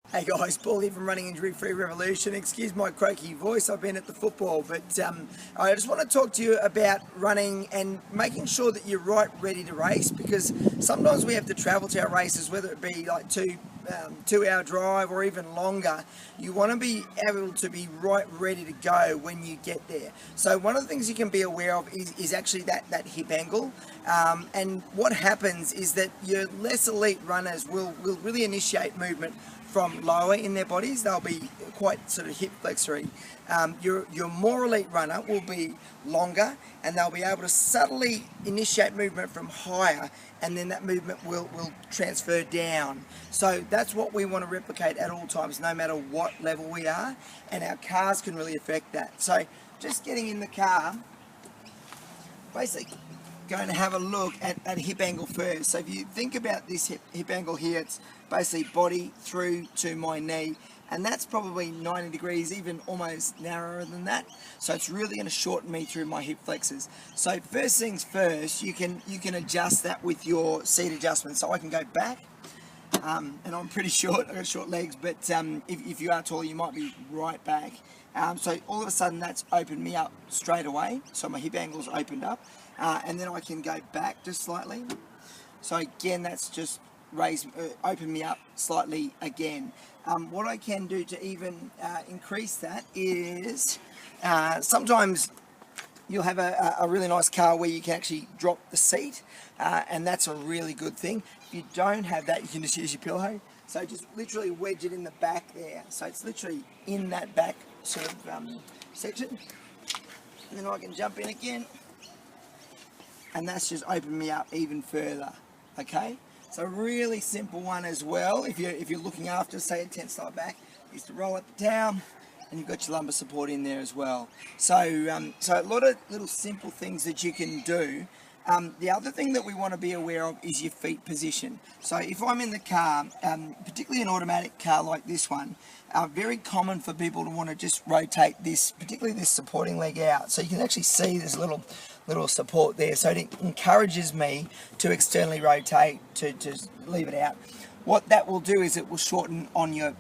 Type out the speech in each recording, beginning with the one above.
Hey guys, Paul here from Running Injury Free Revolution. Excuse my croaky voice, I've been at the football, but I just want to talk to you about running and making sure that you're right ready to race, because sometimes we have to travel to our races, whether it be like two-hour drive or even longer. You want to be able to be right ready to go when you get there. So one of the things you can be aware of is actually that hip angle. And what happens is that your less elite runners will really initiate movement from lower in their bodies. They'll be quite sort of hip flexory. Your more elite runner will be longer, and they'll be able to subtly initiate movement from higher, and then that movement will transfer down. So that's what we want to replicate at all times, no matter what level we are, and our cars can really affect that. So just getting in the car, basically going to have a look at hip angle first. So if you think about this hip angle here, it's basically body through to my knee, and that's probably 90 degrees, even almost narrower than that. So it's really going to shorten me through my hip flexors. So first things first, you can adjust that with your seat adjustment. So I can go back, and I'm pretty short, I've got short legs, but if you are tall, you might be right back. So all of a sudden that's opened me up straight away, so my hip angle's opened up, and then I can go back just slightly. So again, that's just open me up slightly again. What I can do to even increase that is sometimes you'll have a really nice car where you can actually drop the seat, and that's a really good thing. If you don't have that, you can just use your pillow. So just literally wedge it in the back there. So it's literally in that back sort of section. And then I can jump in again. And that's just opened me up even further. Okay? So a really simple one as well. If you're looking after, say, a tent style back, is to roll it down, and you've got your lumbar support in there as well. So so a lot of little simple things that you can do. The other thing that we want to be aware of is your feet position. So if I'm in the car, particularly an automatic car like this one, very common for people to want to just rotate this, particularly this supporting leg out. So you can actually see there's a little support there. So it encourages me to externally rotate, to leave it out. What that will do is it will shorten on your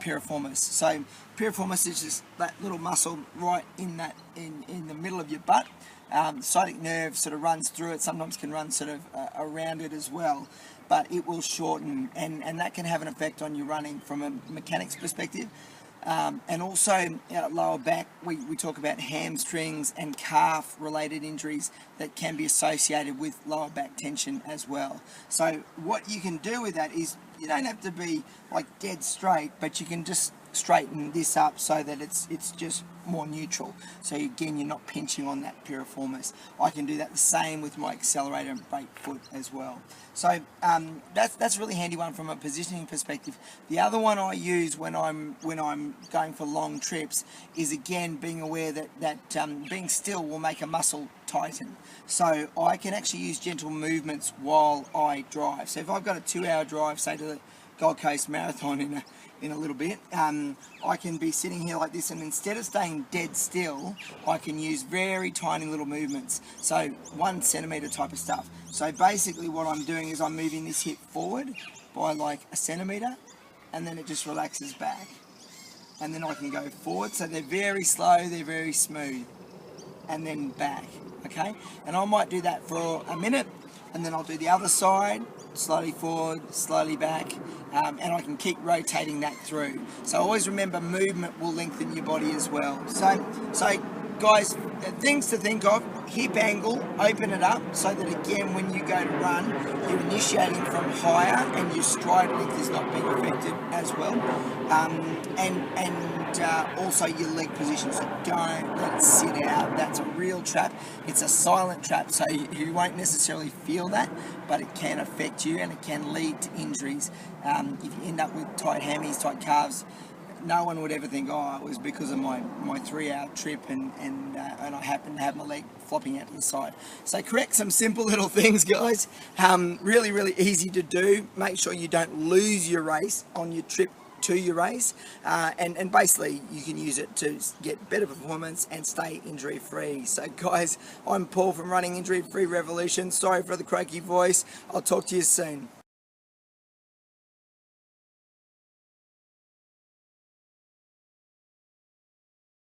piriformis. So piriformis is just that little muscle right in the middle of your butt. The sciatic nerve sort of runs through it, sometimes can run sort of around it as well, but it will shorten, and that can have an effect on your running from a mechanics perspective. And also lower back, we talk about hamstrings and calf related injuries that can be associated with lower back tension as well. So what you can do with that is you don't have to be like dead straight, but you can just straighten this up so that it's just more neutral. So again, you're not pinching on that piriformis. I can do that the same with my accelerator and brake foot as well. So that's a really handy one from a positioning perspective. The other one I use when I'm going for long trips is, again, being aware that being still will make a muscle tighten. So I can actually use gentle movements while I drive. So if I've got a 2-hour drive, say to the Gold Coast Marathon in a little bit, I can be sitting here like this, and instead of staying dead still, I can use very tiny little movements, so 1 centimeter type of stuff. So basically what I'm doing is I'm moving this hip forward by like 1 centimeter, and then it just relaxes back, and then I can go forward. So they're very slow, they're very smooth, and then back. Okay, and I might do that for a minute, and then I'll do the other side, slowly forward, slowly back, and I can keep rotating that through. So always remember, movement will lengthen your body as well. So guys, things to think of: hip angle, open it up so that again when you go to run, you're initiating from higher and your stride length is not being affected as well. And also your leg position, so don't let it sit out. That's a real trap. It's a silent trap, so you won't necessarily feel that, but it can affect you and it can lead to injuries. If you end up with tight hammies, tight calves, no one would ever think, oh, it was because of my 3-hour trip and I happened to have my leg flopping out to the side. So correct some simple little things, guys. Really, really easy to do. Make sure you don't lose your race on your trip to your race, and basically you can use it to get better performance and stay injury free. So guys, I'm Paul from Running Injury Free Revolution. Sorry for the croaky voice. I'll talk to you soon.